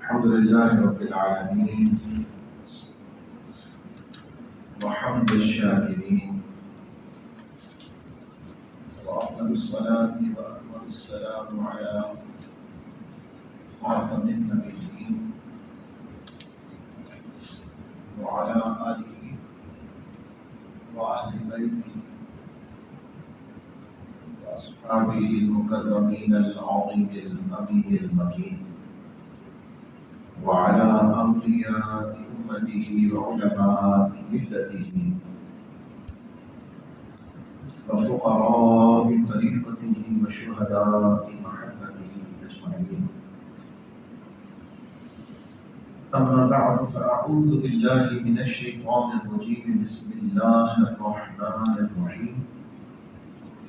الحمد لله رب العالمين وحمد الشاكرين وأفضل الصلاة وأكمل السلام على خاتم النبيين وعلى آله وأهل بيته وأصحابه المكرمين العظيم الأمين المكين وعلى أولياء أمته وعلماء ملته وفقراء طريقته وشهداء محبته أجمعين. أما بعد فأعوذ بالله من الشيطان الرجيم. بسم الله الرحمن الرحيم.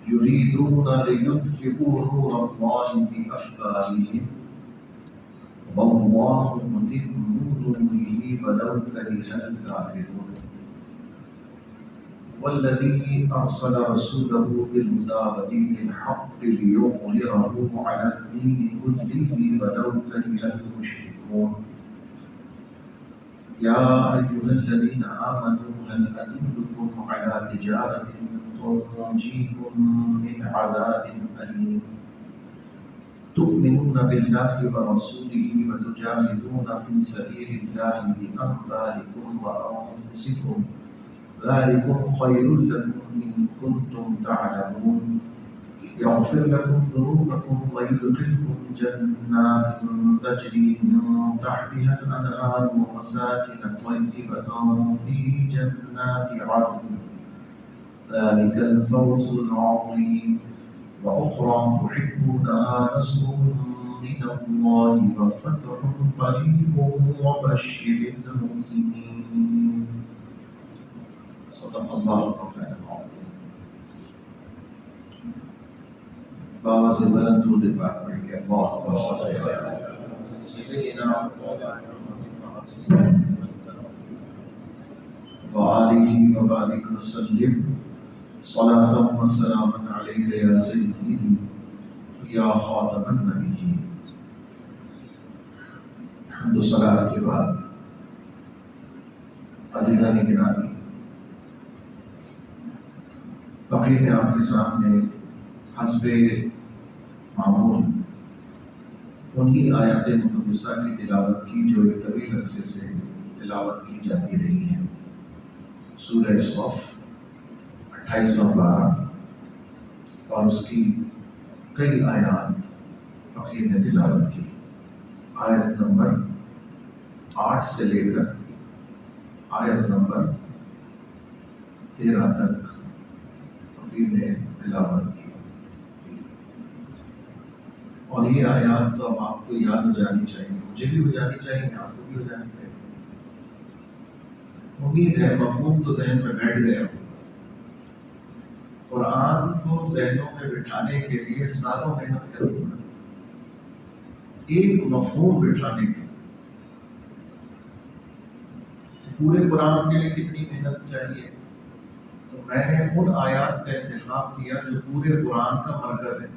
يريدون ليطفئوا نور الله بأفواههم والله متم نوره ولو كره الكافرون. والذي أرسل رسوله بالهدى ودين الحق ليظهره على الدين كله ولو كره المشركون. يا أيها الذين آمنوا هل أدلكم على تجارة تنجيكم من عذاب أليم تؤمنون بالله ورسوله وتجاهدون في سبيل الله بأموالكم وأنفسكم ذلكم خير لكم إن كنتم تعلمون. يغفر لكم ذنوبكم ويدخلكم جنات تجري من تحتها الأنهار ومساكن طيبة في جنات عدن ذلك الفوز العظيم. وأخرى تحبونها نصر من الله وفتح قريب وبشر المؤمنين. صدق الله مولانا العظيم. بابا سے بلند درود پاک پڑھیے. اللهم صل على سيدنا وآله وبارك وسلم صلاة وسلاما عليك يا سيدي يا خاتم النبيين. حمد و صلاۃ کے بعد عزیزان گرامی، فقیر نے آپ کے سامنے حسب معمول انہی آیات مقدسہ کی تلاوت کی جو ایک طویل عرصے سے تلاوت کی جاتی رہی ہیں. سورہ صف 2812 اور اس کی کئی آیات فقیر نے تلاوت کی. آیت نمبر 8 سے لے کر آیت نمبر 13 تک فقیر نے تلاوت کی. اور یہ آیات تو اب آپ کو یاد ہو جانی چاہیے، مجھے بھی ہو جانی چاہیے، آپ کو بھی ہو جانی چاہیے. امید ہے مفہوم تو ذہن میں بیٹھ گیا. قرآن کو ذہنوں میں بٹھانے کے لیے سالوں محنت کرنی پڑتی، ایک مفہوم بٹھانے کے لیے. تو پورے قرآن کے لیے کتنی محنت چاہیے؟ تو میں نے ان آیات کا انتخاب کیا جو پورے قرآن کا مرکز ہے.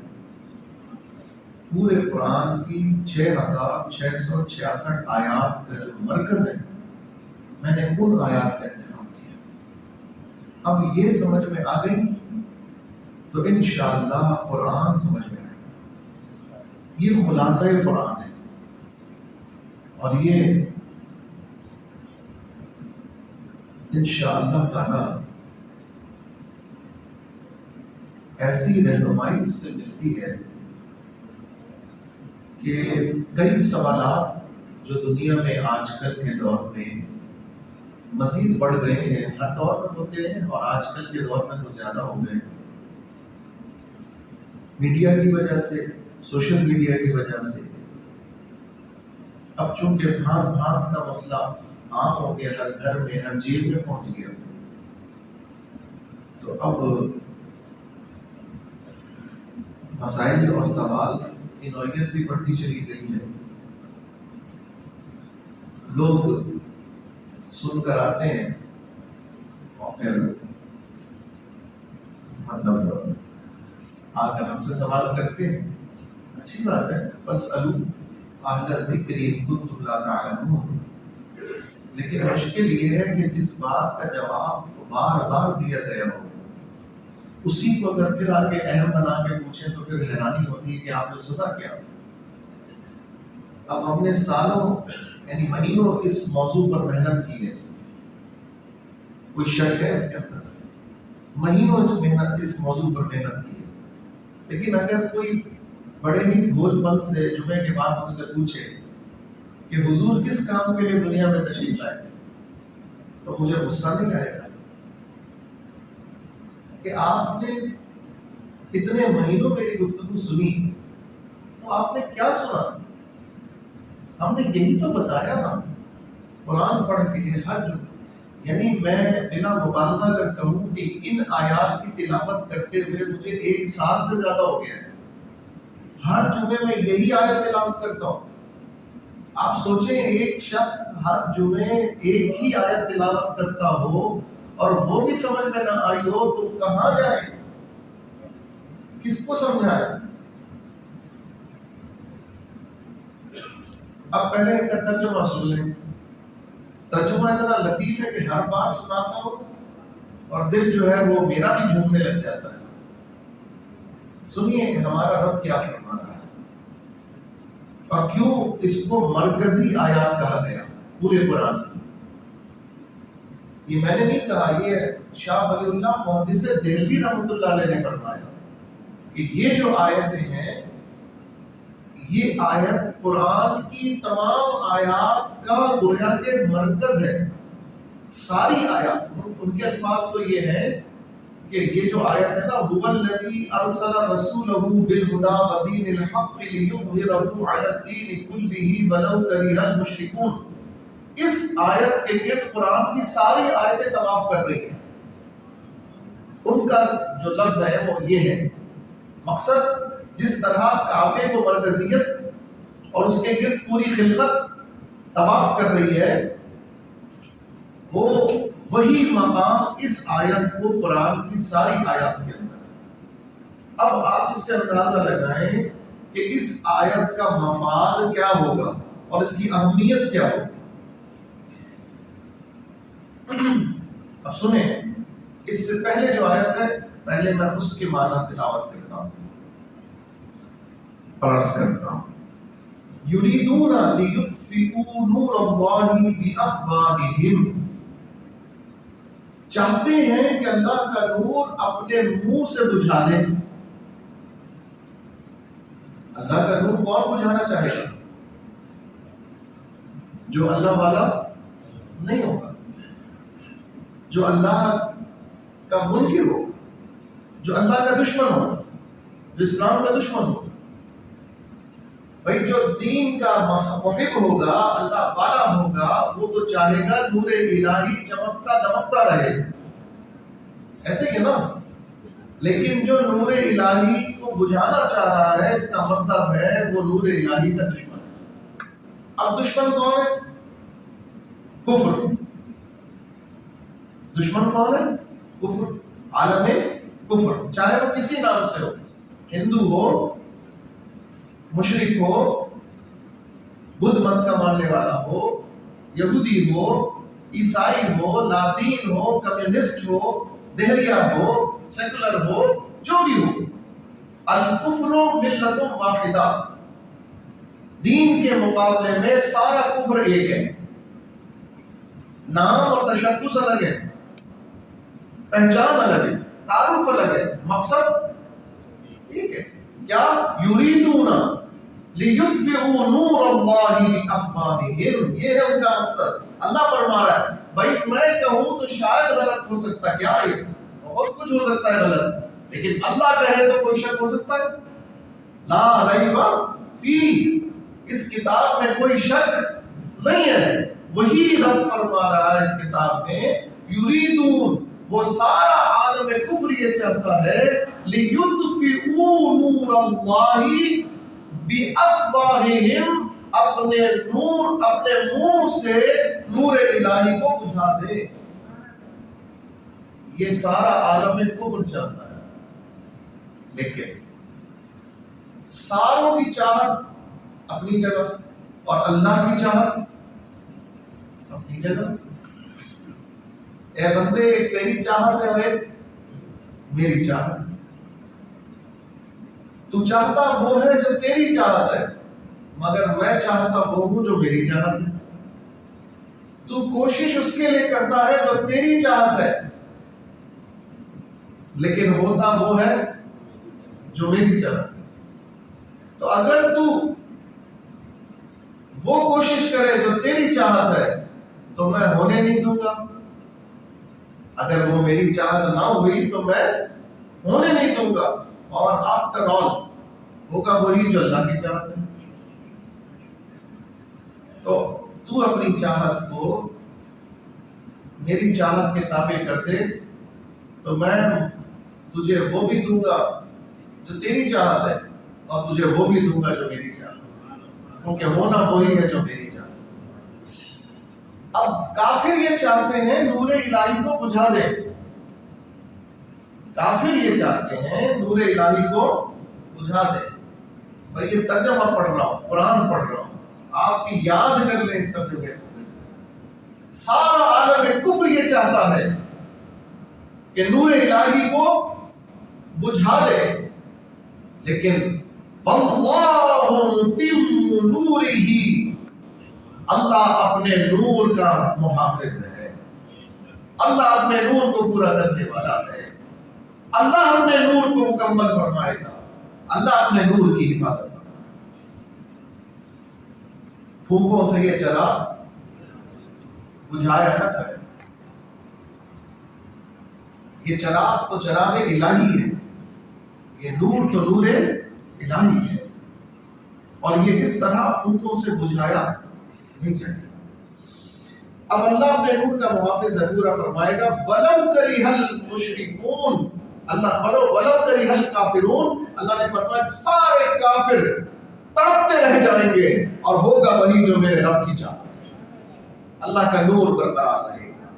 پورے قرآن کی 6666 آیات کا جو مرکز ہے، میں نے ان آیات کا انتخاب کیا. اب یہ سمجھ میں آ گئی تو انشاءاللہ قرآن سمجھ میں آئے گا. یہ خلاصہ قرآن ہے اور یہ انشاءاللہ تعالی ایسی رہنمائی سے ملتی ہے کہ کئی سوالات جو دنیا میں آج کل کے دور میں مزید بڑھ گئے ہیں، ہر دور میں ہوتے ہیں اور آج کل کے دور میں تو زیادہ ہو گئے، میڈیا کی وجہ سے، سوشل میڈیا کی وجہ سے. اب چونکہ بھانت بھانت کا مسئلہ عام ہو گیا، ہر گھر میں، ہر جیب میں پہنچ گیا، تو اب مسائل اور سوال کی نوعیت بھی بڑھتی چلی گئی ہے. لوگ سن کر آتے ہیں اور پھر مطلب آ کر ہم سے سوال کرتے ہیں. اچھی بات ہے، فَاسْأَلُوا أَهْلَ الذِّكْرِ إِن كُنتُمْ لَا تَعْلَمُونَ، لیکن مشکل یہ ہے کہ جس بات کا جواب بار بار دیا گیا ہو اسی کو اگر پھر آگے اہم بنا کے پوچھیں تو پھر حیرانی ہوتی ہے کہ آپ نے سنا کیا۔ اب ہم نے سالوں یعنی مہینوں اس موضوع پر محنت کی ہے، کوئی شک ہے اس کے اندر؟ مہینوں اس موضوع پر محنت کی ہے، لیکن اگر کوئی بڑے ہی بھول پن سے جمعے کے بعد مجھ سے پوچھے کہ حضور کس کام کے لیے دنیا میں تشریف لائے تو مجھے غصہ نہیں آئے گا کہ آپ نے اتنے مہینوں میری گفتگو سنی تو آپ نے کیا سنا؟ ہم نے یہی تو بتایا نا، قرآن پڑھ کے ہر جمعہ، یعنی میں بنا مبالغہ اگر کہوں کہ ان آیات کی تلاوت کرتے ہوئے مجھے 1 سال سے زیادہ ہو گیا ہے، ہر جمعے میں یہی آیت تلاوت کرتا ہوں۔ آپ سوچیں ایک شخص ہر جمعے ایک ہی آیت تلاوت کرتا ہو اور وہ بھی سمجھ میں نہ آئی ہو تو کہاں جائے، کس کو سمجھائے؟ اب پہلے ان کا ترجمہ سن لیں۔ ترجمہ اتنا لطیف ہے کہ ہر بار سناتا ہوں اور دل جو ہے وہ میرا بھی جھومنے لگ جاتا ہے۔ سنیے ہمارا رب کیا فرما رہا ہے اور کیوں اس کو مرکزی آیات کہا گیا پورے قرآن کی۔ یہ میں نے نہیں کہا، یہ شاہ ولی اللہ محدث دہلوی رحمۃ اللہ علیہ نے فرمایا کہ یہ جو آیتیں ہیں یہ آیت قرآن کی تمام آیات کا گویا کہ مرکز ہے۔ ساری آیات، ان کے الفاظ تو یہ ہے کہ یہ جو آیت ہے نا هو الذی ارسل رسولہ بالہدی ودین الحق لیظہرہ علی الدین کلہ ولو کرہ المشرکون، اس آیت کے گرد قرآن کی ساری آیتیں طواف کر رہی ہیں۔ ان کا جو لفظ ہے وہ یہ ہے، مقصد جس طرح کعبے کو مرکزیت اور اس کے گرد پوری خلقت طواف کر رہی ہے، وہ وہی مقام اس آیت کو قرآن کی ساری آیات کے اندر۔ اب آپ اس سے اندازہ لگائیں کہ اس آیت کا مفاد کیا ہوگا اور اس کی اہمیت کیا ہوگی۔ اب سنیں، اس سے پہلے جو آیت ہے پہلے میں اس کے معنی تلاوت کرتا ہوں، عرض کرتا ہوں۔ یریدون لیطفئوا نور اللہ بافواہہم، چاہتے ہیں کہ اللہ کا نور اپنے منہ سے بجھا دیں۔ اللہ کا نور کون بجھانا چاہے گا؟ جو اللہ والا نہیں ہوگا، جو اللہ کا منکر ہوگا، جو اللہ کا دشمن ہوگا، جو اسلام کا دشمن ہوگا۔ بھائی جو دین کا محب ہوگا، اللہ والا ہوگا، وہ تو چاہے گا نور الہی چمکتا دمکتا رہے، ایسے ہی نا۔ لیکن جو نور الہی کو بجھانا چاہ رہا ہے، اس کا مطلب ہے وہ نور الہی کا دشمن ہے۔ اب دشمن کون ہے؟ کفر۔ دشمن کون ہے؟ کفر، عالم کفر، چاہے وہ کسی نام سے ہو، ہندو ہو، مشرک ہو، بدھ مت کا ماننے والا ہو، یہودی ہو، عیسائی ہو، لادین ہو، کمیونسٹ ہو، دہریہ ہو، سیکولر ہو، جو بھی ہو، الکفر ملت واحدہ، دین کے مقابلے میں سارا کفر ایک ہے۔ نام اور تشخص الگ ہے، پہچان الگ ہے، تعارف الگ ہے، مقصد ایک ہے۔ کیا؟ یریدون لیطفئوا نور اللہ بافواہہم، یہ ہے ان کا مقصد۔ اللہ فرما رہا ہے بھائی میں کہوں تو شاید غلط ہو سکتا ہے، کیا یہ بہت کچھ ہو سکتا ہے غلط، لیکن اللہ کہے تو کوئی شک ہو سکتا ہے؟ لا ریب فی، اس کتاب میں کوئی شک نہیں ہے۔ وہی رب فرما رہا ہے اس کتاب میں، یریدون، وہ سارا عالم کفر یہ چاہتا ہے، لیطفئوا نور اللہ بافواہہم، اپنے نور، اپنے منہ سے نور الہی کو بجھا دے۔ یہ سارا عالم کفر چاہتا ہے، لیکن ساروں کی چاہت اپنی جگہ اور اللہ کی چاہت اپنی جگہ. اے بندے، ایک تیری چاہت ہے اور ایک میری چاہت ہے. تو چاہتا وہ ہے جو تیری چاہت ہے، مگر میں چاہتا وہ ہوں جو میری چاہت ہے. تو کوشش اس کے لیے کرتا ہے جو تیری چاہت ہے، لیکن ہوتا وہ ہے جو میری چاہت ہے. تو اگر تو وہ کوشش کرے جو تیری چاہت ہے تو میں ہونے نہیں دوں گا. اگر وہ میری چاہت نہ ہوئی تو میں ہونے نہیں دوں گا. اور آفٹر آل ہوگا وہی جو اللہ کی چاہت ہے. تو اپنی چاہت کو میری چاہت کے تابع کر دے تو میں تجھے وہ بھی دوں گا جو تیری چاہت ہے، اور تجھے وہ بھی دوں گا جو میری چاہت ہے، کیونکہ ہونا وہی ہے جو میری چاہت ہے. اب کافر یہ چاہتے ہیں نور الہی کو بجھا دے. کافر یہ چاہتے ہیں نور الہی کو بجھا دے. میں یہ ترجمہ پڑھ رہا ہوں، قرآن پڑھ رہا ہوں، آپ کی یاد کر لیں اس ترجمے کو. سارا عالم کفر یہ چاہتا ہے کہ نور الہی کو بجھا دے، لیکن واللہ متم نورہ، اللہ اپنے نور کا محافظ ہے. اللہ اپنے نور کو پورا کرنے والا ہے. اللہ اپنے نور کو مکمل فرمائے گا. اللہ اپنے نور کی حفاظت فرمائے گا. پھونکوں سے یہ چراغ بجھایا نہ جائے. یہ چراغ تو چراغ الہی ہے، یہ نور تو نور الہی ہے، اور یہ اس طرح پھونکوں سے بجھایا نہیں چاہیے. اب اللہ اپنے نور کا محافظ ہے، پورا فرمائے گا. وَلَوْ كَرِهَ الْمُشْرِكُونَ، اللہ بڑو وَلَوْ كَرِهَ الْكَافِرُونَ، اللہ نے فرمایا سارے کافر تڑپتے رہ جائیں گے اور ہوگا وہی جو میرے رب کی چاہت ہے. اللہ کا نور برقرار رہے گا.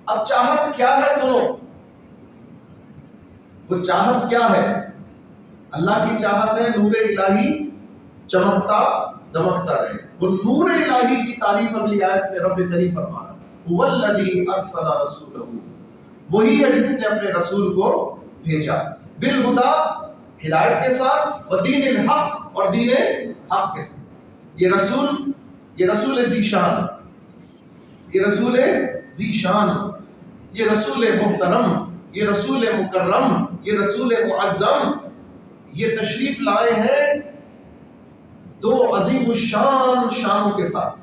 اب چاہت کیا ہے؟ سنو، وہ چاہت کیا ہے؟ اللہ کی چاہت ہے نور الہی چمکتا دمکتا رہے. وہ نور الہی کی تعریف اگلی آیت میں رب کریم فرما رہا ہے، هو الذی ارسل رسولہ، وہی ہے جس نے اپنے رسول کو بھیجا، بالہدا ہدایت کے ساتھ، ودین الحق اور دین حق کے ساتھ. یہ رسول ذی شان، یہ رسول ذی شان، یہ رسول محترم، یہ رسول مکرم، یہ رسول معظم. یہ تشریف لائے ہیں دو عظیم الشان شانوں کے ساتھ.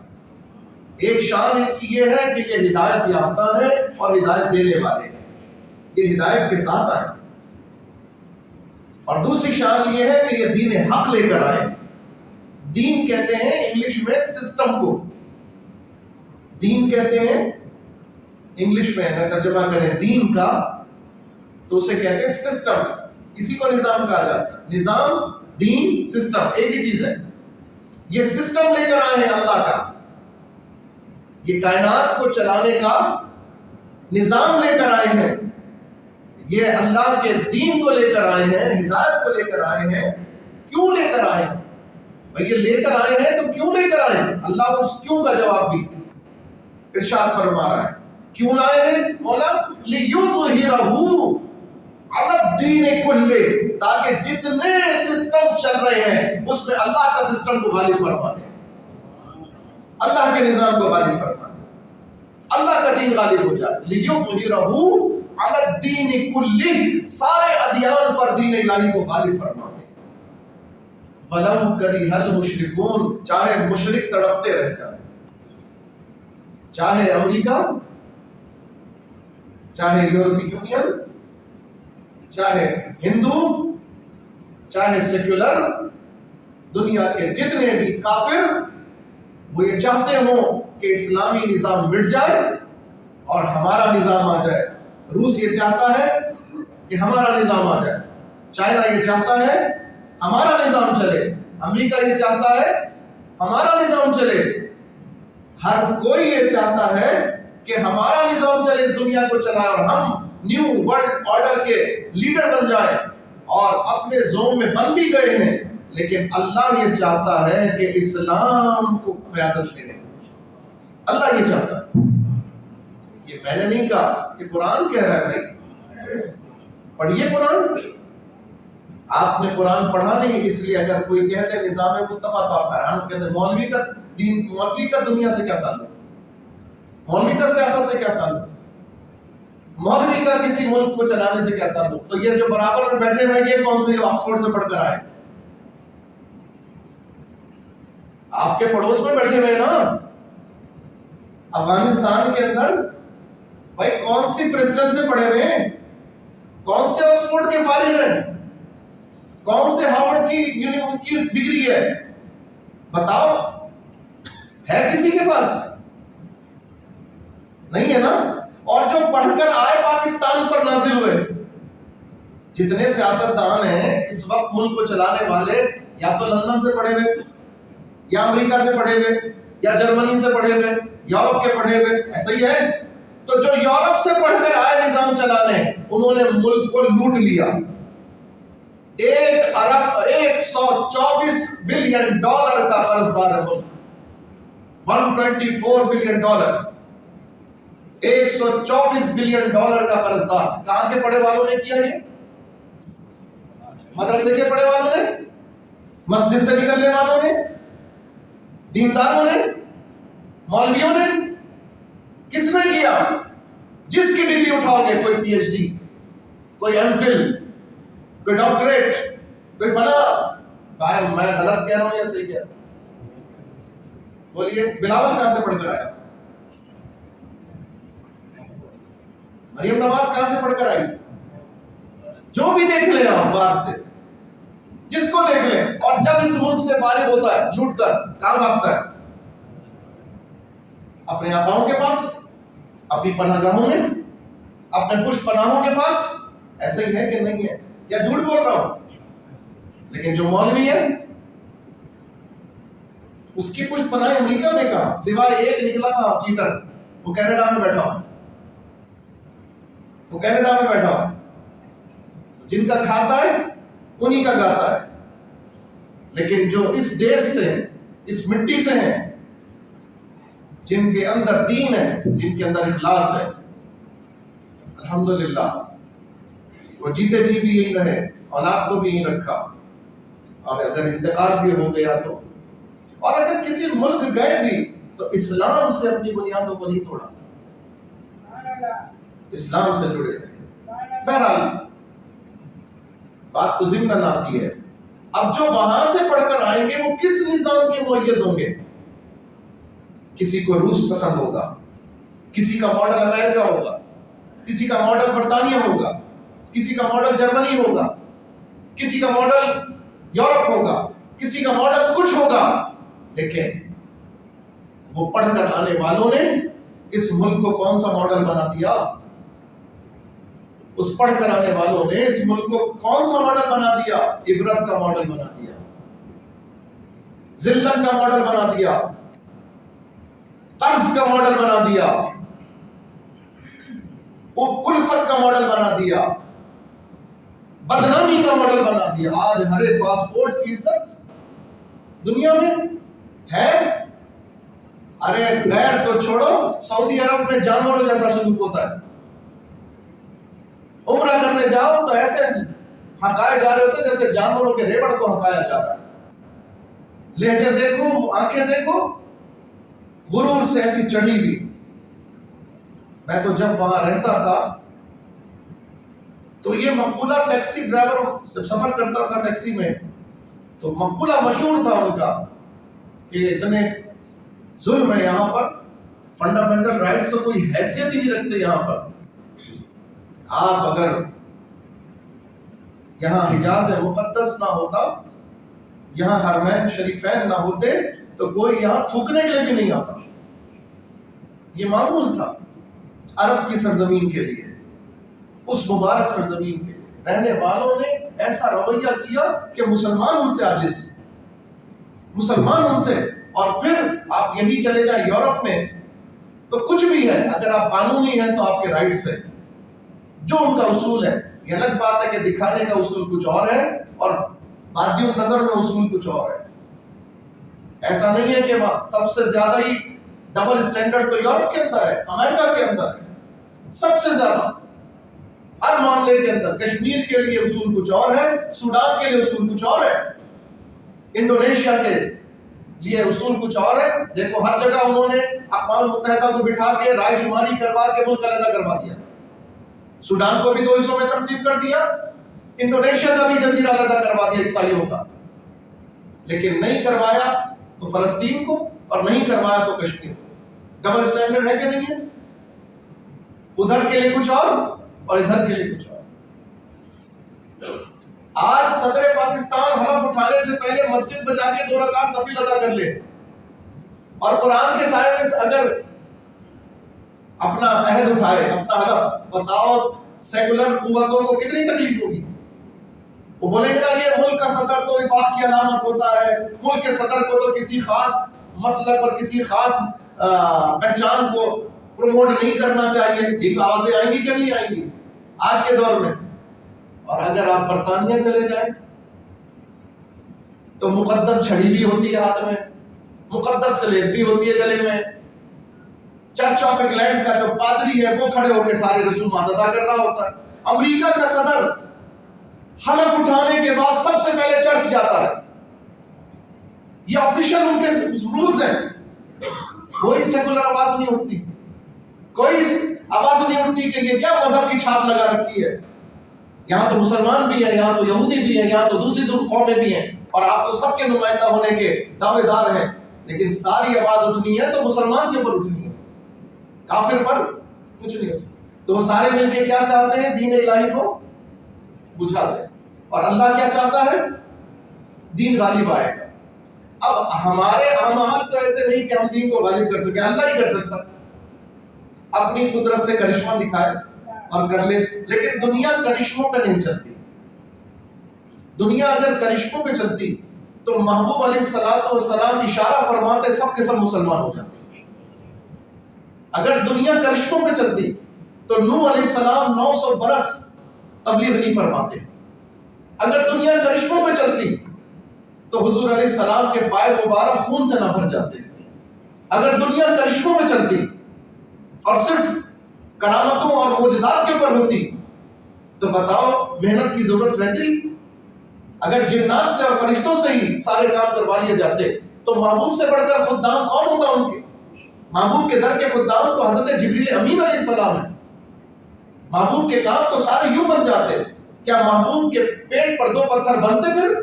ایک شان ان کی یہ ہے کہ یہ ہدایت یافتہ ہے اور ہدایت دینے والے ہیں، یہ ہدایت کے ساتھ آئے. اور دوسری شان یہ ہے کہ یہ دین حق لے کر آئے. دین کہتے ہیں انگلش میں سسٹم کو، دین کہتے ہیں انگلش میں اگر ترجمہ کریں دین کا تو اسے کہتے ہیں سسٹم. اسی کو نظام کہا جاتا ہے. نظام، دین، سسٹم ایک ہی چیز ہے. یہ سسٹم لے کر آئے ہیں اللہ کا، یہ کائنات کو چلانے کا نظام لے کر آئے ہیں. یہ اللہ کے دین کو لے کر آئے ہیں، ہدایت کو لے کر آئے ہیں. کیوں لے کر آئے ہیں؟ اور یہ لے کر آئے ہیں تو کیوں لے کر آئے ہیں؟ اللہ اس کیوں کا جواب بھی ارشاد فرما رہا ہے. کیوں لائے ہیں مولا؟ لِيُظْهِرَهُ عَلَى الدِّينِ كُلِّهِ، تاکہ جتنے سسٹمز چل رہے ہیں اس میں اللہ کا سسٹم کو غالب فرما دے، اللہ کے نظام کو غالب فرما دے، اللہ کا دین غالب ہو جائے. لِيُظْهِرَهُ عَلَى الدِّينِ كُلِّهِ، سارے ادیان پر دین الہی کو غالب فرما دے. وَلَوْ كَرِهَ الْمُشْرِكُونَ، چاہے مشرک تڑپتے رہ جائیں، چاہے امریکہ، چاہے یورپی یونین، چاہے ہندو، چاہے سیکولر، دنیا کے جتنے بھی کافر، وہ یہ چاہتے ہوں کہ اسلامی نظام مٹ جائے اور ہمارا نظام آ جائے. روس یہ چاہتا ہے کہ ہمارا نظام آ جائے، چائنا یہ چاہتا ہے ہمارا نظام چلے، امریکہ یہ چاہتا ہے ہمارا نظام چلے. ہر کوئی یہ چاہتا ہے کہ ہمارا نظام چلے، اس دنیا کو چلائے اور ہم نیو ورلڈ آرڈر کے لیڈر بن جائیں. اور اپنے زوم میں بن بھی گئے ہیں، لیکن اللہ یہ چاہتا ہے کہ اسلام کو قیادت ملے. اللہ یہ چاہتا ہے. یہ میں نے نہیں کہا، کہ قرآن کہہ رہا ہے. بھائی پڑھیے قرآن. آپ نے قرآن پڑھا نہیں، اس لیے اگر کوئی کہتے ہیں نظام مصطفیٰ تو آپ حیران کہتے ہیں مولوی کا دین، مولوی کا دنیا سے کیا تعلق، مولوی کا سیاست سے کیا تعلق، مولوی کا کسی ملک کو چلانے سے کیا تعلق. تو یہ جو برابر میں بیٹھے ہوئے یہ کون سے آکسفورڈ سے پڑھ کر آئے؟ آپ کے پڑوس میں بیٹھے ہوئے نا افغانستان کے اندر. بھائی کون سی پریسٹن سے پڑھے ہوئے ہیں، کون سے آکسفورڈ کے فارغ ہیں، کون سے ہارورڈ کی ان کی ڈگری ہے، بتاؤ ہے کسی کے پاس؟ نہیں ہے نا. اور جو پڑھ کر آئے پاکستان پر نازل ہوئے، جتنے سیاستدان ہیں اس وقت ملک کو چلانے والے، یا تو لندن سے پڑھے ہوئے، یا امریکہ سے پڑھے ہوئے، یا جرمنی سے پڑھے ہوئے، یورپ کے پڑھے ہوئے، ایسا ہی ہے. تو جو یورپ سے پڑھ کر آئے نظام چلانے، انہوں نے ملک کو لوٹ لیا. 1 ارب 124 بلین ڈالر کا قرض دار ہے ملک. 124 بلین ڈالر، 124 بلین ڈالر کا قرض دار. کہاں کے پڑھے والوں نے کیا یہ؟ مدرسے کے پڑھے والوں نے، مسجد سے نکلنے والوں نے، دینداروں نے، مولویوں نے. کس نے کیا؟ جس کی ڈگری اٹھاؤ گے، کوئی پی ایچ ڈی، کوئی ایم فل، کوئی ڈاکٹریٹ، کوئی فلاں. میں غلط کہہ رہا ہوں یا صحیح کہہ رہا ہوں؟ بولیے. بلاول کہاں سے پڑھ کر آیا؟ مریم نواز کہاں سے پڑھ کر آئی؟ جو بھی دیکھ لیں آپ باہر سے، جس کو دیکھ لیں. اور جب اس ملک سے فارغ ہوتا ہے لوٹ کر کہاں بھاگتا ہے؟ اپنے آباؤں کے پاس، اپنی پناہ گاہوں میں، اپنے پشت پناہوں کے پاس. ایسا ہی ہے کہ نہیں ہے؟ یا جھوٹ بول رہا ہوں؟ لیکن جو مولوی ہے اس کی پشت پناہ امریکہ میں کہاں، سوائے ایک نکلا تھا چیٹر، وہ کینیڈا میں بیٹھا ہوا، وہ کینیڈا میں بیٹھا ہوا. جن کا کھاتا ہے انہی کا گاتا ہے. لیکن جو اس دیش سے، اس مٹی سے ہیں، جن کے اندر دین ہے، جن کے اندر اخلاص ہے، الحمدللہ وہ جیتے جی بھی یہی رہے، اولاد کو بھی یہی رکھا. اور اگر انتقال بھی ہو گیا تو، اور اگر کسی ملک گئے بھی تو اسلام سے اپنی بنیادوں کو نہیں توڑا، اسلام سے جڑے رہے. بہرحال بات تو ضمن آتی ہے. اب جو وہاں سے پڑھ کر آئیں گے وہ کس نظام کے مؤید ہوں گے؟ کسی کو روس پسند ہوگا، کسی کا ماڈل امریکہ ہوگا، کسی کا ماڈل برطانیہ ہوگا، کسی کا ماڈل جرمنی ہوگا، کسی کا ماڈل یورپ ہوگا، کسی کا ماڈل کچھ ہوگا. لیکن وہ پڑھ کر آنے والوں نے اس ملک کو کون سا ماڈل بنا دیا؟ اس پڑھ کر آنے والوں نے اس ملک کو کون سا ماڈل بنا دیا؟ عبرت کا ماڈل بنا دیا، ذلت کا ماڈل بنا دیا، قرض کا ماڈل بنا دیا، کلفت کا ماڈل بنا دیا، بدنامی کا ماڈل بنا دیا. آج ہر ایک پاسپورٹ کی عزت دنیا میں ہے. ارے غیر تو چھوڑو، سعودی عرب میں جانوروں جیسا سلوک ہوتا ہے. عمرہ کرنے جاؤ تو ایسے ہکائے جا رہے ہوتے جیسے جانوروں کے ریوڑ کو ہکایا جا رہا ہے. لہجے دیکھو، آنکھیں دیکھو، غرور سے ایسی چڑھی ہوئی. میں تو جب وہاں رہتا تھا تو یہ مقولہ ٹیکسی ڈرائیور سے سفر کرتا تھا ٹیکسی میں، تو مقولہ مشہور تھا ان کا کہ اتنے ظلم ہے یہاں پر، فنڈامنٹل رائٹس تو کوئی حیثیت ہی نہیں رکھتے یہاں پر. آپ اگر یہاں حجاز مقدس نہ ہوتا، یہاں حرمین شریفین نہ ہوتے تو کوئی یہاں تھوکنے کے لیے بھی نہیں آتا. یہ معمول تھا عرب کی سرزمین کے لیے، اس مبارک سرزمین کے لیے. رہنے والوں نے ایسا رویہ کیا کہ مسلمان ان سے عاجز، مسلمان ان سے. اور پھر آپ یہی چلے جائیں یورپ میں تو کچھ بھی ہے، اگر آپ قانونی ہیں تو آپ کے رائٹس ہیں، جو ان کا اصول ہے. یہ الگ بات ہے کہ دکھانے کا اصول کچھ اور ہے اور بادی النظر میں اصول کچھ اور ہے. ایسا نہیں ہے کہ سب سے زیادہ ہی ڈبل اسٹینڈرڈ تو یورپ کے اندر ہے, امریکہ کے اندر ہے, سب سے زیادہ ہر معاملے کے اندر. کشمیر کے لیے اصول کچھ اور ہے, سوڈان کے لیے اصول کچھ اور ہے, انڈونیشیا کے لیے اصول کچھ اور ہے. دیکھو ہر جگہ انہوں نے اقوام متحدہ کو بٹھا کے رائے شماری کروا کے ملک علیحدہ کروا دیا. سوڈان کو بھی 2 حصوں میں تقسیم کر دیا, انڈونیشیا کا بھی جزیرہ علیحدہ کروا دیا عیسائیوں کا, لیکن نہیں کروایا تو فلسطین کو اور نہیں کروایا تو کشمیر کو. ڈبل اسٹینڈرڈ ہے کہ نہیں ہے؟ ادھر کے لیے کچھ اور ادھر کے لیے کچھ اور. آج صدر پاکستان حلف اٹھانے سے پہلے مسجد میں جا کے 2 رکعت نفل ادا کر لے اور قرآن کے سائے میں اگر اپنا عہد اٹھائے, اپنا حلف, بتاؤ سیکولر قوتوں کو کتنی تکلیف ہوگی. وہ بولیں گے نا یہ ملک کا صدر تو وفاق کی علامت ہوتا ہے, ملک کے صدر کو تو کسی خاص مسلک اور کسی خاص پہچان کو پروموٹ نہیں کرنا چاہیے. یہ آوازیں آئیں گی کہ نہیں آئیں گی آج کے دور میں؟ اور اگر آپ برطانیہ چلے جائیں تو مقدس چھڑی بھی ہوتی ہے ہاتھ میں, مقدس سلیب بھی ہوتی ہے گلے میں. چرچ آف انگلینڈ کا جو پادری ہے وہ کھڑے ہو کے سارے رسومات ادا کر رہا ہوتا ہے. امریکہ کا صدر حلف اٹھانے کے بعد سب سے پہلے چرچ جاتا ہے. یہ آفیشل ان کے رولز ہیں. کوئی سیکولر آواز نہیں اٹھتی, کوئی آواز نہیں اٹھتی کہ یہ کیا مذہب کی چھاپ لگا رکھی ہے. یہاں تو مسلمان بھی ہیں, یہاں تو یہودی بھی ہیں, یہاں تو دوسری قومیں بھی ہیں, اور آپ تو سب کے نمائندہ ہونے کے دعوے دار ہیں, لیکن ساری آواز اٹھنی ہے تو مسلمان کے اوپر اٹھنی ہے, کافر پر کچھ نہیں اٹھنی. تو وہ سارے مل کے کیا چاہتے ہیں؟ دین الہی کو بجھا دیں. اور اللہ کیا چاہتا ہے؟ دین غالب آئے گا. اب ہمارے اعمال تو ایسے نہیں کہ ہم دین کو غالب کر سکیں, اللہ ہی کر سکتا, اپنی قدرت سے کرشمہ دکھائے اور کر لے. لیکن دنیا کرشموں پہ نہیں چلتی. دنیا اگر کرشموں پہ چلتی تو محبوب علیہ الصلوۃ والسلام اشارہ فرماتے سب کے سب مسلمان ہو جاتے. اگر دنیا کرشموں پہ چلتی تو نوح علیہ السلام 900 برس تبلیغ نہیں فرماتے. اگر دنیا کرشموں پہ چلتی تو حضور علیہ السلام کے پائے مبارک خون سے نہ بھر جاتے. اگر دنیا کرشموں پہ چلتی اور صرف کرامتوں اور معجزات کے اوپر ہوتی تو بتاؤ محنت کی ضرورت رہتی؟ اگر جنات سے اور فرشتوں سے ہی سارے کام کروا لیے جاتے تو محبوب سے بڑھ کر خدام کون ہوتا ان کے؟ محبوب کے در کے خدام تو حضرت جبریل امین علیہ السلام ہیں. محبوب کے کام تو سارے یوں بن جاتے. کیا محبوب کے پیٹ پر 2 پتھر بنتے پھر؟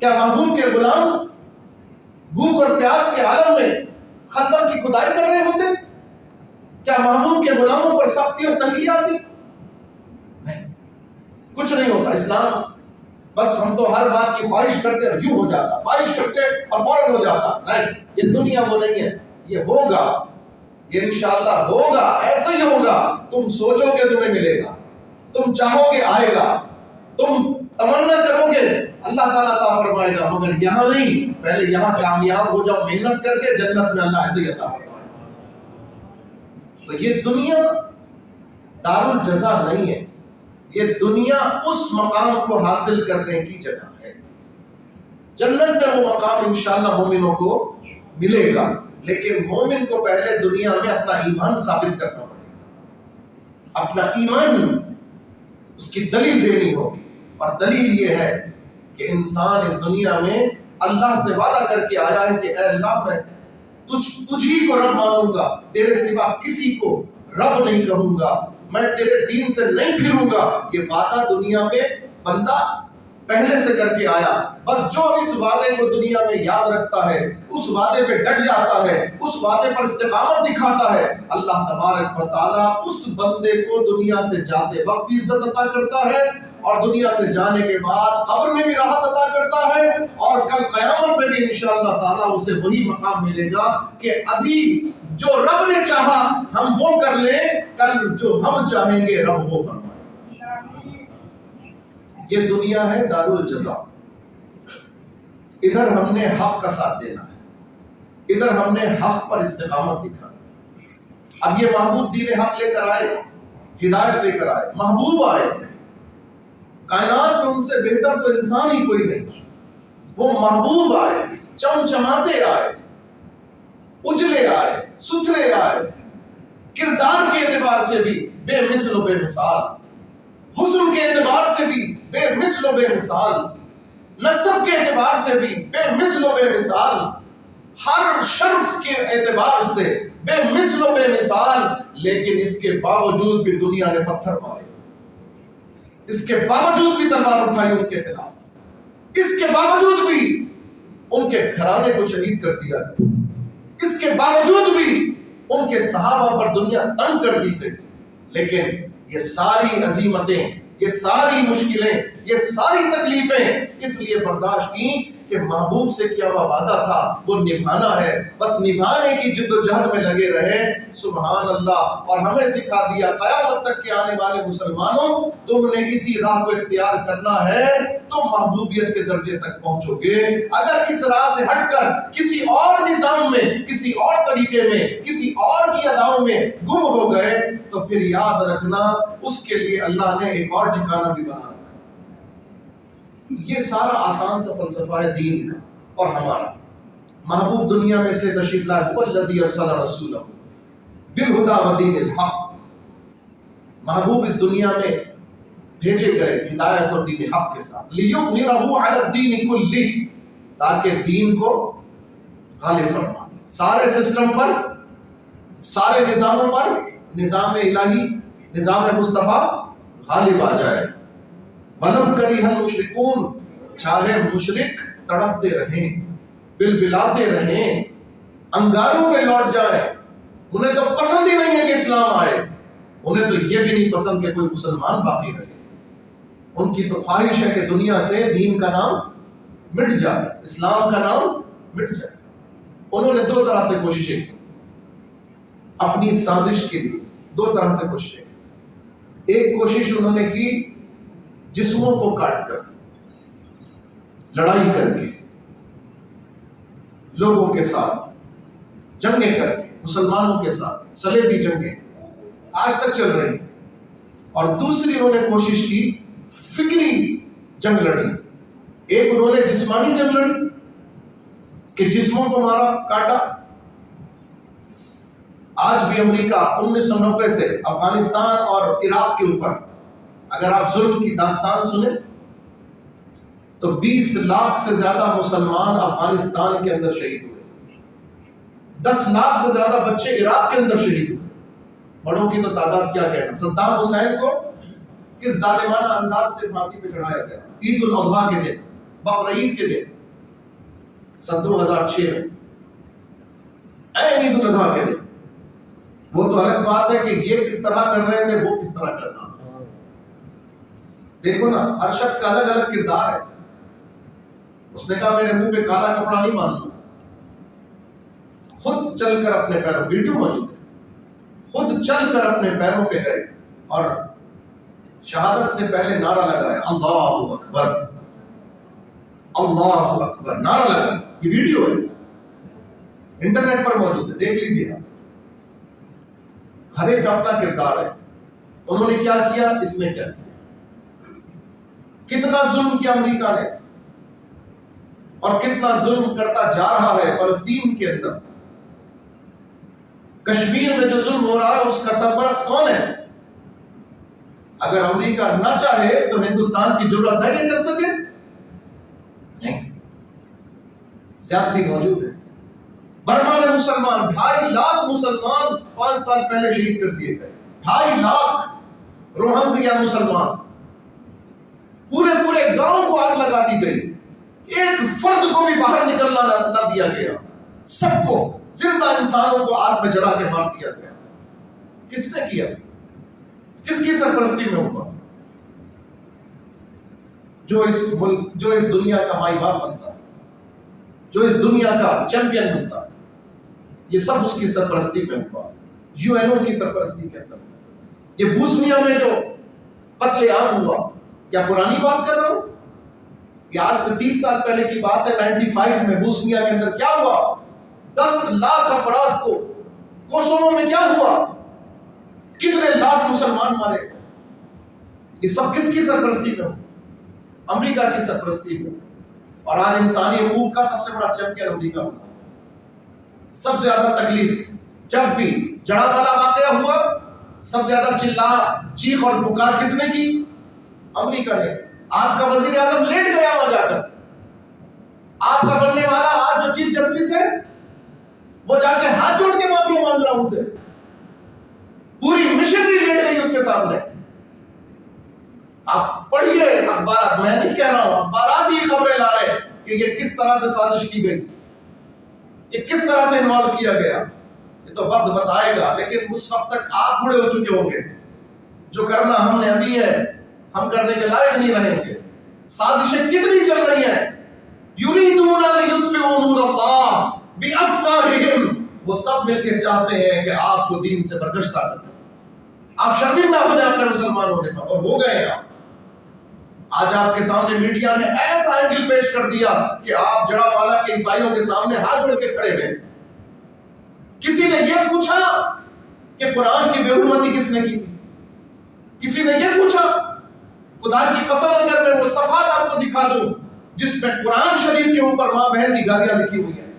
کیا محبوب کے غلام بھوک اور پیاس کے عالم میں خندق کی کھدائی کر رہے ہوتے؟ کیا محبوب کے غلاموں پر سختی اور تنگی آتی؟ نہیں, کچھ نہیں ہوتا. اسلام بس ہم تو ہر بات کی خواہش کرتے اور یوں ہو جاتا, خواہش کرتے اور فوراً ہو جاتا. نہیں, یہ دنیا وہ نہیں ہے. یہ ہوگا, یہ انشاءاللہ ہوگا, ایسا ہی ہوگا. تم سوچو گے تمہیں ملے گا, تم چاہو گے آئے گا, تم تمنا کرو گے اللہ تعالیٰ عطا فرمائے گا. مگر یہاں نہیں, پہلے یہاں کامیاب ہو جاؤ محنت کر کے, جنت میں اللہ ایسے ہی عطا فرمائے گا. تو یہ دنیا دار الجزا نہیں ہے. یہ دنیا اس مقام کو حاصل کرنے کی جگہ ہے. جنت میں وہ مقام انشاءاللہ مومنوں کو ملے گا, لیکن مومن کو پہلے دنیا میں اپنا ایمان ثابت کرنا پڑے گا. اپنا ایمان اس کی دلیل دینی ہوگی, اور دلیل یہ ہے کہ انسان اس دنیا میں اللہ سے وعدہ کر کے آیا ہے کہ اے اللہ میں تجھ ہی کو رب مانوں گا, تیرے سوا کسی کو رب نہیں کہوں گا, میں تیرے دین سے نہیں پھروں گا. یہ وعدہ دنیا میں بندہ پہلے سے کر کے آیا. بس جو اس وعدے کو دنیا میں یاد رکھتا ہے, اس وعدے پہ ڈٹ جاتا ہے, اس وعدے پر استقامت دکھاتا ہے, اللہ تبارک و تعالیٰ اس بندے کو دنیا سے جاتے وقت بھی عزت عطا کرتا ہے, اور دنیا سے جانے کے بعد قبر میں بھی راحت عطا کرتا ہے, اور کل قیامت میں بھی انشاءاللہ تعالیٰ اسے وہی مقام ملے گا کہ ابھی جو رب نے چاہا ہم وہ کر لیں, کل جو ہم چاہیں گے رب وہ فرمائے. یہ دنیا ہے دار الجزا. ادھر ہم نے حق کا ساتھ دینا ہے, ادھر ہم نے حق پر استقامت دکھانا. اب یہ محبوب دین حق لے کر آئے, ہدایت لے کر آئے، محبوب آئے، کائنات میں ان سے بہتر تو انسان ہی کوئی نہیں، وہ محبوب آئے، چمچماتے آئے، اجلے آئے، ستھرے آئے، کردار کے اعتبار سے بھی بے مثل و بے مثال، حسن کے اعتبار سے بھی بے مثل و بے مثال، نسب کے اعتبار سے بھی بے مثل و بے مثال، ہر شرف کے اعتبار سے بے مثل و بے مثال، لیکن اس کے باوجود بھی دنیا نے پتھر مارے، اس کے باوجود بھی تلوار اٹھائی ان کے خلاف، اس کے باوجود بھی ان کے گھرانے کو شہید کر دیا، اس کے باوجود بھی ان کے صحابہ پر دنیا تنگ کر دی گئی، لیکن یہ ساری عظیمتیں، یہ ساری مشکلیں، یہ ساری تکلیفیں اس لیے برداشت کی کہ محبوب سے کیا ہوا وعدہ تھا وہ نبھانا ہے، بس نبھانے کی جد و جہد میں لگے رہے۔ سبحان اللہ۔ اور ہمیں سکھا دیا قیامت تک کے آنے والے مسلمانوں، تم نے اسی راہ کو اختیار کرنا ہے تو محبوبیت کے درجے تک پہنچو گے۔ اگر اس راہ سے ہٹ کر کسی اور نظام میں، کسی اور طریقے میں، کسی اور کی اداؤں میں گم ہو گئے تو پھر یاد رکھنا اس کے لیے اللہ نے ایک اور ٹھکانہ بھی بنا رکھا۔ یہ سارا آسان سا فلسفہ ہے دین کا اور ہمارا۔ محبوب دنیا میں اس لیے تشریف لائے، هو الذی ارسل رسولہ بالہدی ودین الحق۔ محبوب اس دنیا میں بھیجے گئے ہدایت اور دین حق کے ساتھ، لیظہرہ علی الدین کلہ، تاکہ دین کو غالب فرما دے، سارے سسٹم پر، سارے نظاموں پر نظام الہی، نظام مصطفیٰ غالب آ جائے۔ وَلَوْ كَرِهَ الْمُشْرِكُونَ، چاہے مشرک تڑپتے رہیں، بلبلاتے رہیں، انگاروں پہ لوٹ جائیں، انہیں تو پسند ہی نہیں ہے کہ اسلام آئے، انہیں تو یہ بھی نہیں پسند کہ کوئی مسلمان باقی رہے، ان کی تو خواہش ہے کہ دنیا سے دین کا نام مٹ جائے، اسلام کا نام مٹ جائے۔ انہوں نے دو طرح سے کوششیں کی اپنی سازش کے لیے، دو طرح سے کوششیں۔ ایک کوشش انہوں نے کی جسموں کو کاٹ کر، لڑائی کر کے، لوگوں کے ساتھ جنگیں کر کے، مسلمانوں کے ساتھ صلیبی جنگیں آج تک چل رہی ہیں۔ اور دوسری انہوں نے کوشش کی فکری جنگ لڑی۔ ایک انہوں نے جسمانی جنگ لڑی کہ جسموں کو مارا، کاٹا۔ آج بھی امریکہ 1990 سے افغانستان اور عراق کے اوپر اگر آپ ظلم کی داستان سنیں تو 20 لاکھ سے زیادہ مسلمان افغانستان کے اندر شہید ہوئے، 10 لاکھ سے زیادہ بچے عراق کے اندر شہید ہوئے، بڑوں کی تو تعداد کیا کہنا۔ صدام حسین کو کس ظالمانہ انداز سے پھانسی پہ چڑھایا گیا عید الاضحیٰ کے دن، بقرعید کے دن، سن 2006 میں، عید الاضحیٰ کے دن۔ وہ تو الگ بات ہے کہ یہ کس طرح کر رہے تھے، وہ کس طرح کرنا۔ دیکھو نا، ہر شخص کا الگ الگ کردار ہے۔ اس نے کہا میرے منہ پہ کالا کپڑا نہیں باندھنا، خود چل کر اپنے پیروں، ویڈیو موجود ہے، خود چل کر اپنے پیروں پہ گئے اور شہادت سے پہلے نعرہ لگایا، اللہ اکبر، اللہ اکبر، نعرہ لگایا۔ یہ ویڈیو ہے، انٹرنیٹ پر موجود ہے، دیکھ لیجیے آپ۔ ہر ایک کا اپنا کردار ہے۔ انہوں نے کیا کیا، اس نے کیا کیا، کتنا ظلم کیا امریکہ نے اور کتنا ظلم کرتا جا رہا ہے فلسطین کے اندر۔ کشمیر میں جو ظلم ہو رہا ہے اس کا سرپرست کون ہے؟ اگر امریکہ نہ چاہے تو ہندوستان کی ضرورت ہے یہ کر سکے؟ نہیں، زیادتی موجود ہے۔ برما میں مسلمان 2.5 لاکھ مسلمان 5 سال پہلے شہید کر دیے گئے، 2.5 لاکھ روہنگیا مسلمان، پورے گاؤں کو آگ لگا دی گئی، ایک فرد کو بھی باہر نکلنا نہ دیا گیا، سب کو، زندہ انسانوں کو آگ میں جلا کے مار دیا گیا۔ کس نے کیا؟ کس کی سرپرستی میں ہوا؟ جو اس ملک، جو اس دنیا کا مائی باپ بنتا ہے، جو اس دنیا کا چیمپئن بنتا ہے، یہ سب اس کی سرپرستی میں ہوا، UN کی سرپرستی کے اندر۔ یہ بوسنیا میں جو قتل عام ہوا، کیا پرانی بات کر رہا ہوں؟ یہ آج سے 30 سال پہلے کی بات ہے۔ 95 میں بوسنیا کے اندر کیا ہوا؟ 10 لاکھ افراد کو، کوسوو میں کیا ہوا؟ کتنے لاکھ مسلمان مارے گئے. یہ سب کس کی سرپرستی میں ہو؟ امریکہ کی سرپرستی میں. اور آج انسانی حقوق کا سب سے بڑا چیمپئن امریکہ بنا. سب سے زیادہ تکلیف جب بھی جڑا والا واقعہ ہوا، سب سے زیادہ چلا چیخ اور پکار کس نے کی؟ امریکہ نے. آپ کا وزیر اعظم لیٹ گیا وہاں جا کر. آپ کا بننے والا آج جو چیف جسٹس ہے وہ جا کے ہاتھ جوڑ کے معافی مانگ رہا ہوں سے. پوری مشنری لیٹ گئی اس کے سامنے. آپ پڑھیے اخبارات، میں نہیں کہہ رہا ہوں، اخبارات ہی خبریں لا رہے کہ یہ کس طرح سے سازش کی گئی، یہ کس طرح سے انوالو کیا گیا. یہ تو وقت بتائے گا، لیکن اس وقت تک آپ بوڑھے ہو چکے ہوں گے. جو کرنا ہم نے ابھی ہے ہم کرنے کے لائق نہیں رہیں گے. سازشیں کتنی چل رہی ہیں. یریدون لیطفئوا نور اللہ بافواہہم، وہ سب مل کے چاہتے ہیں کہ آپ کو دین سے برگشتہ کر دیں، آپ شرمندہ ہو جائیں اپنے مسلمان ہونے پر، اور ہو گئے آپ. آج آپ کے سامنے میڈیا نے ایسا اینگل پیش کر دیا کہ آپ جڑا والا کے عیسائیوں کے سامنے ہاتھ جوڑ کے کھڑے ہوئے. کسی نے یہ پوچھا کہ قرآن کی بے حرمتی کس نے کی تھی؟ کسی نے یہ پوچھا؟ خدا کی قسم اگر میں وہ صفحات آپ کو دکھا دوں جس میں قرآن شریف کے اوپر ماں بہن کی گالیاں لکھی ہوئی ہیں،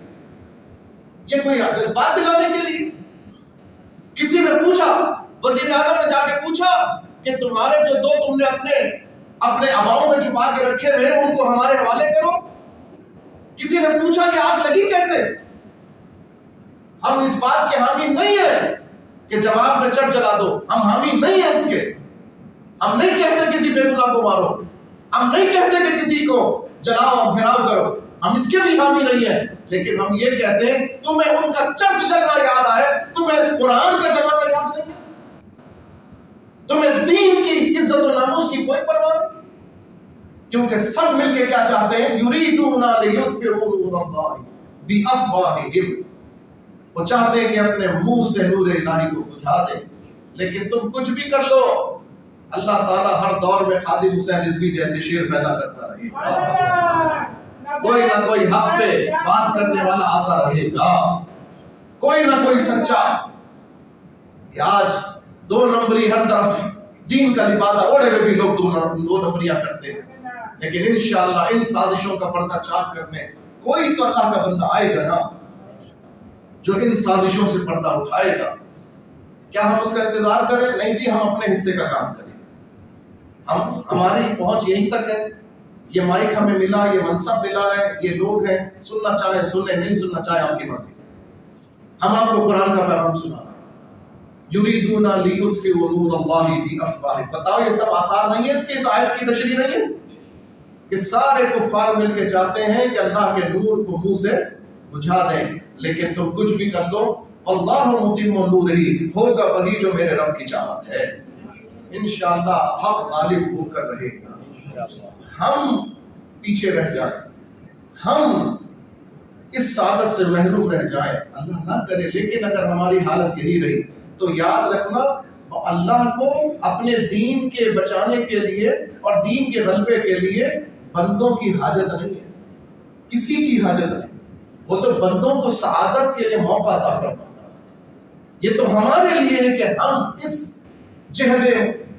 یہ کوئی جذبات دلانے کے لیے؟ کسی نے پوچھا، وزیر اعظم نے جا کے پوچھا کہ تمہارے جو دو تم نے اپنے اباؤں میں چھپا کے رکھے ہوئے ان کو ہمارے حوالے کرو. کسی نے پوچھا یہ آگ لگی کیسے؟ ہم اس بات کے حامی نہیں ہیں کہ جواب میں چڑھ چلا دو، ہم حامی نہیں ہیں اس کے. ہم نہیں کہتے کسی بے گناہ کو مارو، ہم نہیں کہتے کہ کسی کو جلاؤ اور گھراؤ کرو، ہم اس کے بھی حامی نہیں ہیں. لیکن ہم یہ کہتے ہیں تمہیں ان کا چرچ جلنا یاد آئے، تمہیں قرآن کا جلانا یاد نہیں، تمہیں دین کی عزت و ناموس کی کوئی پرواہ نہیں. کیونکہ سب مل کے کیا چاہتے ہیں؟ یریدون لیطفئوا نور اللہ بافواہہم، وہ چاہتے ہیں کہ اپنے منہ سے نور الہی کو بجھا دیں. لیکن تم کچھ بھی کر لو، اللہ تعالیٰ ہر دور میں خادم حسین رضوی جیسے شیر پیدا کرتا رہے گا. کوئی نہ کوئی حق پہ بات کرنے والا آتا رہے گا، کوئی نہ کوئی سچا. آج دو نمبری ہر طرف دین کا لبادہ اوڑھے ہوئے بھی لوگ دو نمبریاں کرتے ہیں. لیکن انشاءاللہ ان سازشوں کا پردہ چاک کرنے کوئی تو اللہ کا بندہ آئے گا نا جو ان سازشوں سے پردہ اٹھائے گا. کیا ہم اس کا انتظار کریں؟ نہیں جی، ہم اپنے حصے کا کام کریں. ہماری پہنچ یہیں تک ہے. یہ مائک ہمیں ملا، یہ منصب ملا ہے، یہ لوگ ہیں، سننا چاہیں سنیں، نہیں سننا چاہیں آپ کی مرضی. ہم آپ کو قرآن کا پیغام سنا رہے ہیں. یریدون لیطفئوا نور اللہ بافواہہم. بتاؤ یہ سب آثار نہیں ہے اس کی، اس آیت کی تشریح نہیں ہے کہ سارے کفار مل کے چاہتے ہیں کہ اللہ کے نور کو منہ سے بجھا دیں. لیکن تم کچھ بھی کر لو، اللہ متم نورہ، ہوگا وہی جو میرے رب کی چاہت ہے. انشاءاللہ حق غالب ہو کر رہے گا. ہم پیچھے رہ جائیں، ہم اس سعادت سے محروم رہ جائیں، اللہ نہ کرے. لیکن اگر ہماری حالت یہی رہی تو یاد رکھنا اللہ کو اپنے دین کے بچانے کے لیے اور دین کے غلبے کے لیے بندوں کی حاجت نہیں ہے، کسی کی حاجت نہیں. وہ تو بندوں کو سعادت کے لیے موقع عطا فرماتا ہے. یہ تو ہمارے لیے ہے کہ ہم اس جہد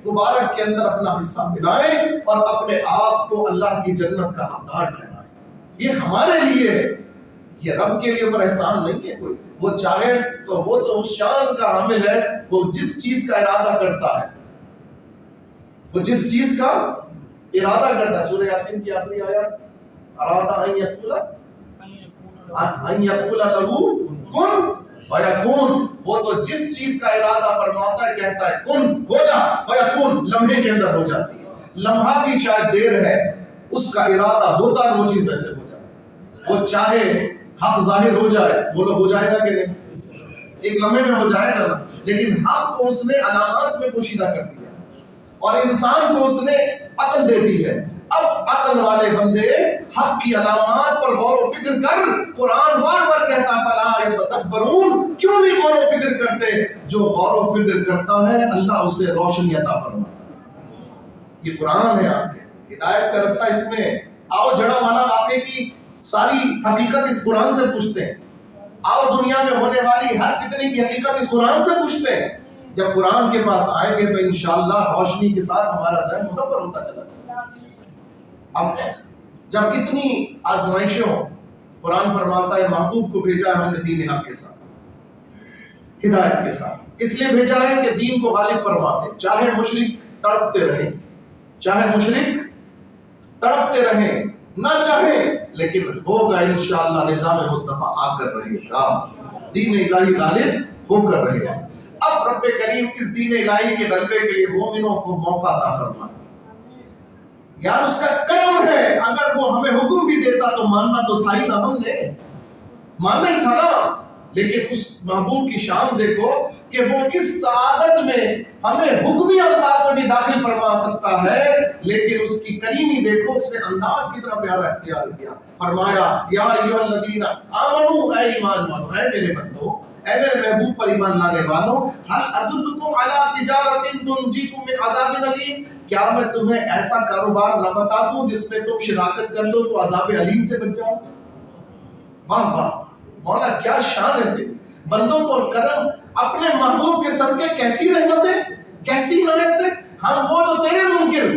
مبارک کے اندر اپنا حصہ ملائیں اور اپنے آپ کو اللہ کی جنت کا حقدار ٹھہرائیں. یہ ہمارے لیے ہے، یہ رب کے لیے اوپر احسان نہیں ہے کوئی. وہ چاہے تو وہ تو اس شان کا حامل ہے، وہ جس چیز کا ارادہ کرتا ہے، وہ جس چیز کا ارادہ کرتا ہے. سورہ یاسین کی آخری آیت، ارادہ ان یقول لہو کن فیکون. وہ تو جس چیز کا ارادہ فرماتا ہے کہتا ہے کن ہو جا، فیکون لمحے کے اندر ہو جاتی ہے. لمحہ بھی شاید دیر ہے، اس کا ارادہ ہوتا ہے وہ چیز ویسے ہو جاتی ہے. وہ چاہے حق ظاہر ہو جائے، بولو ہو جائے گا کہ نہیں؟ ایک لمحے میں ہو جائے گا نا. لیکن حق کو اس نے علامات میں پوشیدہ کر دیا اور انسان کو اس نے عقل دے دی ہے. اب عقل والے بندے حق کی علامات پر غور و فکر کر. قرآن بار بار کہتا فلا یتدبرون، کیوں نہیں غور و فکر کرتے؟ جو غور و فکر کرتا ہے اللہ اسے روشنی عطا فرماتا ہے. یہ قرآن ہے آپ کے ہدایت کا رستہ. اس میں آؤ جڑا والا واقعے کی ساری حقیقت اس قرآن سے پوچھتے ہیں. آؤ دنیا میں ہونے والی ہر فتنے کی حقیقت اس قرآن سے پوچھتے ہیں. جب قرآن کے پاس آئیں گے تو انشاءاللہ روشنی کے ساتھ ہمارا ذہن منور ہوتا چلا جائے. اب جب اتنی آزمائشوں، قرآن فرماتا ہے محبوب کو بھیجا ہے ہم نے دین حق کے ساتھ، ہدایت کے ساتھ. اس لیے بھیجا ہے کہ دین کو غالب فرما دے، چاہے مشرک تڑپتے رہیں، چاہے مشرک تڑپتے رہیں، نہ چاہے، لیکن ہوگا انشاءاللہ نظام مصطفیٰ آ کر رہے گا، دین الہی غالب ہو کر رہے گا. اب رب کریم اس دین الہی کے غلبے کے لیے مومنوں کو موقع عطا فرما. یار اس کا کرم ہے، اگر وہ ہمیں حکم بھی دیتا تو ماننا تو تھا ہی نا، ہم نے ماننا ہی تھا نا. لیکن اس محبوب کی شان دیکھو کہ وہ اس سعادت میں ہمیں حکمی انداز میں بھی داخل فرما سکتا ہے، لیکن اس کی کریمی دیکھو، اس نے انداز کتنا پیارا اختیار کیا. فرمایا یا ایھا الذین آمنوا، اے ایمان والو، اے میرے بندو، اے میرے محبوب پر ایمان لانے والوں، هل ادلکم علی تجارۃ تنجیکم من عذاب الیم، کیا میں تمہیں ایسا کاروبار نہ بتا دوں جس میں تم شراکت کر لو تو عذاب علیم سے بچ جاؤ. واہ واہ مولا کیا شان ہے تیری. بندوں کو کرم، اپنے محبوب کے صدقے کیسی رحمتیں، کیسی عنایتیں. ہم وہ جو تیرے منکر،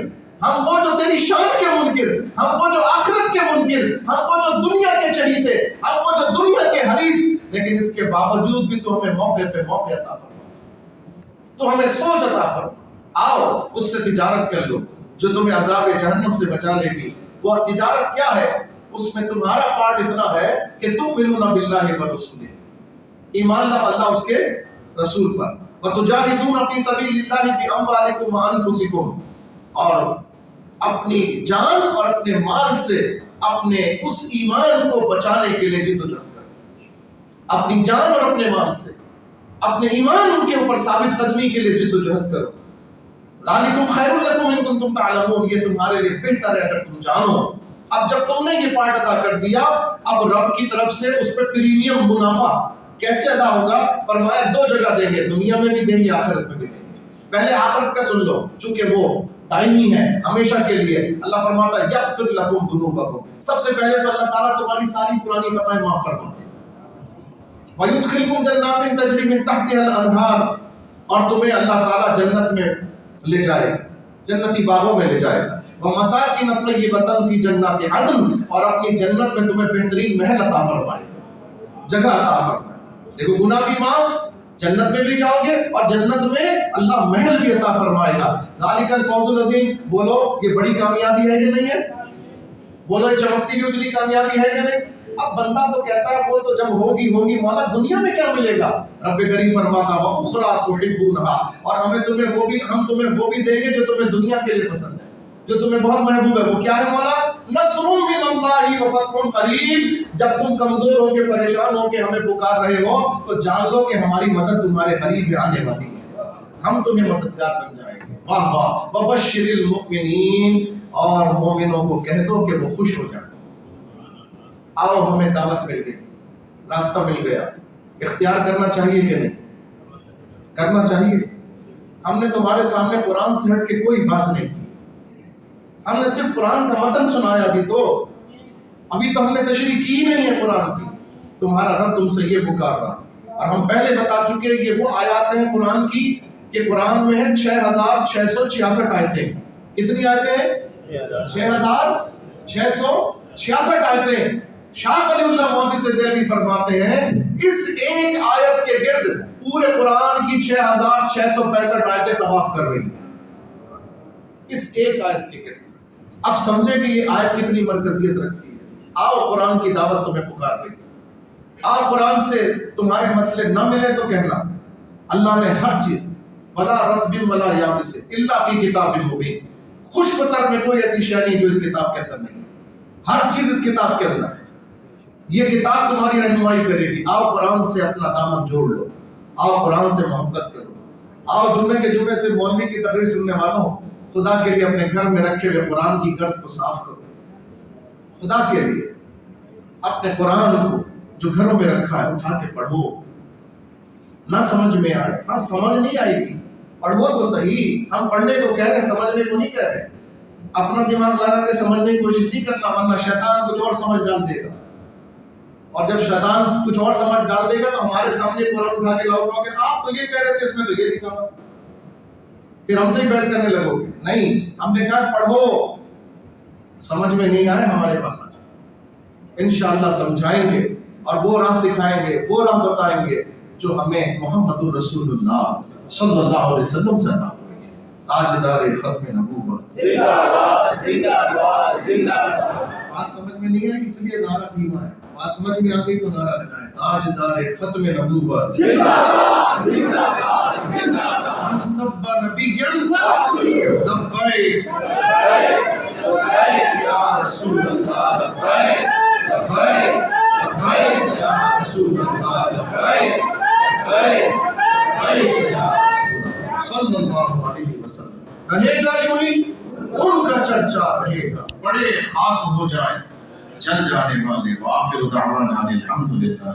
ہم وہ جو تیری شان کے منکر، ہم وہ جو آخرت کے منکر، ہم وہ جو دنیا کے چہیتے، ہم وہ جو دنیا کے حریص، لیکن اس کے باوجود بھی تو ہمیں موقع پہ موقع عطا فرما، تو ہمیں سوچ عطا فرما. آؤ اس سے تجارت کر لو جو تمہیں عذاب جہنم سے بچا لے گی. وہ تجارت کیا ہے؟ اس میں تمہارا پارٹ اتنا ہے کہ تؤمنون باللہ ورسولہ، ایمان لا اللہ اس کے رسول پر، وتجاہدون فی سبیل اللہ باموالکم وانفسکم، اور اپنی جان اور اپنے مال سے اپنے اس ایمان کو بچانے کے لیے جدوجہد کرو. اپنی جان اور اپنے مال سے اپنے ایمان ان کے اوپر ثابت قدمی کے لیے جدوجہد کرو. ذالکم خیر لکم ان کنتم تعلمون، یہ تمہارے لیے بہتر ہے اگر تم جانو. اب جب تم نے یہ پارٹ ادا کر دیا، اب رب کی طرف سے اس پہ پریمیم منافع کیسے ادا ہوگا؟ فرمایا دو جگہ دیں گے، دنیا میں بھی دیں گے، آخرت میں بھی دیں گے. پہلے آخرت کا سن لو چونکہ وہ دائمی ہے، ہمیشہ کے لیے. اللہ فرماتا ہے یغفر لکم ذنوبکم، سب سے پہلے تو اللہ تعالیٰ تمہاری ساری پرانی خطائیں معاف فرماتے ہیں. وَيُدْخِلْكُمْ جَنَّاتٍ تَجْرِی مِن تَحْتِهَا الْأَنْہَارُ، اور تمہیں اللہ تعالیٰ جنت میں لے جائے گا، جنتی باغوں میں لے جائے گا. وَمَسَاكِنَ طَیِّبَةً فِی جَنَّاتِ عَدْنٍ، اور اپنی جنت میں تمہیں بہترین محل عطا فرمائے گا، جگہ عطا فرمائے. دیکھو گناہ بھی معاف، جنت میں بھی جاؤ گے، اور جنت میں اللہ محل بھی عطا فرمائے گا. ذالک الفوز العظیم، بولو یہ بڑی کامیابی ہے کہ نہیں ہے؟ بولو یہ چمکتی ہوئی اجلی کامیابی ہے کہ نہیں؟ اب بندہ تو کہتا ہے وہ تو جب ہوگی مولا دنیا میں کیا ملے گا؟ رب کریم فرماتا وَأُخْرَىٰ تُحِبُّونَهَا، اور ہم تمہیں وہ بھی دیں گے جو تمہیں دنیا کے لیے پسند ہے، جو تمہیں بہت محبوب ہے. وہ کیا ہے مولا؟ نصر من اللہ وفتح قریب. جب تم کمزور ہو کے پریشان ہو کے ہمیں پکار رہے ہو تو جان لو کہ ہماری مدد تمہارے قریب آنے والی ہے، ہم تمہیں مددگار بن جائیں گے. واہ واہ. وبشر المؤمنین، اور مومنوں کو کہہ دو کہ وہ خوش ہو جائیں. آؤ ہمیں دعوت مل گئی، راستہ مل گیا، اختیار کرنا چاہیے کہ نہیں؟ کرنا چاہیے. ہم نے تمہارے سامنے قرآن سے ہٹ کے کوئی بات نہیں کی، ہم نے صرف قرآن کا متن سنایا. ابھی تو ہم نے تشریح کی نہیں ہے قرآن کی. تمہارا رب تم سے یہ پکار رہا، اور ہم پہلے بتا چکے یہ وہ آیات ہیں قرآن کی کہ قرآن میں ہے 6666 آیتیں. کتنی آیتیں ہیں؟ 6666 آیتیں. شاہ ولی اللہ محدث دہلوی فرماتے ہیں اس ایک آیت کے گرد پورے قرآن کی 6665 آیتیں طواف کر رہی ہیں، اس ایک آیت کے گرد. اب سمجھے کہ یہ آیت کتنی مرکزیت رکھتی ہے. آؤ قرآن کی دعوت تمہیں پکار رہی ہے. آؤ قرآن سے تمہارے مسئلے نہ ملے تو کہنا اللہ نے ہر چیز ولا رطب ولا یابس الا فی کتاب مبین، خشک تر میں کوئی ایسی شے نہیں جو اس کتاب کے اندر نہیں ہے. ہر چیز اس کتاب کے اندر ہے. یہ کتاب تمہاری رہنمائی کرے گی. آؤ قرآن سے اپنا دامن جوڑ لو، آؤ قرآن سے محبت کرو. آؤ جمعے کے جمعے سے مولوی کی تقریر سننے والوں، خدا کے لیے اپنے گھر میں رکھے ہوئے قرآن کی گرد کو صاف کرو. خدا کے لیے اپنے قرآن کو جو گھروں میں رکھا ہے اٹھا کے پڑھو. نہ سمجھ میں آئے، ہاں سمجھ نہیں آئے گی، پڑھو تو صحیح. ہم پڑھنے کو کہہ رہے ہیں، سمجھنے کو نہیں کہہ رہے. اپنا دماغ لگا کے سمجھنے کی کوشش نہیں کرنا، ورنہ شیطان کچھ اور سمجھ ڈال دے گا. اور جب شیطان کچھ اور سمجھ ڈال دے گا تو ہمارے سامنے قرآن اٹھا کے لاؤ گے، آپ تو یہ کہہ رہے تھے اس میں تو یہ لکھا ہوا، پھر ہم سے ہی بحث کرنے لگو گے۔ نہیں، ہم نے کہا پڑھو، سمجھ میں نہیں آئے ہمارے پاس آ جائے، انشاءاللہ سمجھائیں گے اور وہ راہ سکھائیں گے، وہ راہ بتائیں گے جو ہمیں محمد الرسول اللہ صلی اللہ علیہ وسلم سے عطا ہوئی ہے۔ تاجدار ختم نبوت زندہ باد، زندہ باد، زندہ باد۔ بات سمجھ میں نہیں آئی اس لیے نعرہ دھیما ہے، بات سمجھ میں آ گئی تو نعرہ لگائے، تاجدار ختم نبوت زندہ باد، زندہ باد، زندہ باد۔ من سب نبیا لبیک لبیک یا رسول اللہ، لبیک لبیک لبیک یا رسول اللہ، لبیک لبیک لبیک یا رسول اللہ صلی اللہ علیہ وسلم۔ رہے گا یوں ہی ان کا چرچا رہے گا، بڑے خاک ہو جائیں جل جانے والے، وآخر دعوانا الحمدللہ۔